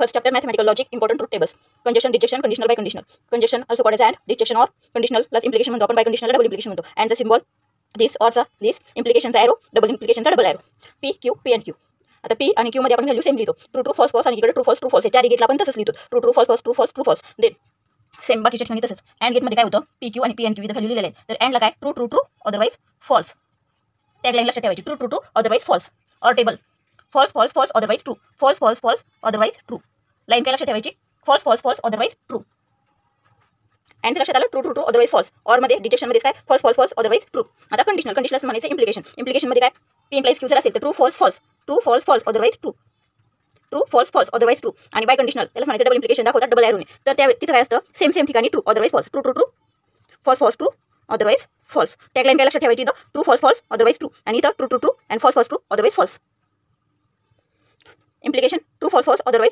First chapter mathematical logic, important truth tables. Conjunction, dejection, conditional by conditional. Conjunction also called as and, dejection or conditional plus implication म्हणतो आपण, by conditional double implication म्हणतो. And the symbol this or this, implications arrow, double implications double arrow. P, Q, P and Q. आता P आणि Q मध्ये आपण value same लिहितो. True true false false आणि इकडे ट्रू फॉल्स ट्रू फॉल्स. चार गेटला आपण तसंच लिहितो. True true false false true false true false. Then same बाकीच्या ठिकाणी तसंच. अँड गेटमध्ये काय होतं, पी क्यू आणि पी एन क्यू इथं व्हॅल्यू लिहिलेले आहेत. तर अँडला काय true true true otherwise false. Tagline लक्षात ठेवायची, true true true otherwise false. Or table false false false otherwise true, false false false otherwise true. Line काय लक्षात ठेवायची, false false false otherwise true. And लक्षात आलं, true true true otherwise false. Or मध्ये डिटेक्शनमध्ये काय false false false otherwise true. आता conditional, conditional म्हणायचं इम्प्लिकेशन. इम्प्लिकेशनमध्ये काय पी इम्प्लाइज क्यू जर असेल तर true false false, true false false otherwise true, true false false otherwise true. आणि बाय कंडिशनल त्याला म्हणायचं डबल इम्प्लिकेशन दाखवतात डबल एरोने. तर त्या तिथं काय असतं, सेम सेम ठिकाणी true otherwise false, true true true false false true otherwise false. Tagline काय लक्षात ठेवायची, इथं true false false otherwise true आणि इथं true true true and false false true otherwise false. Implication true false false otherwise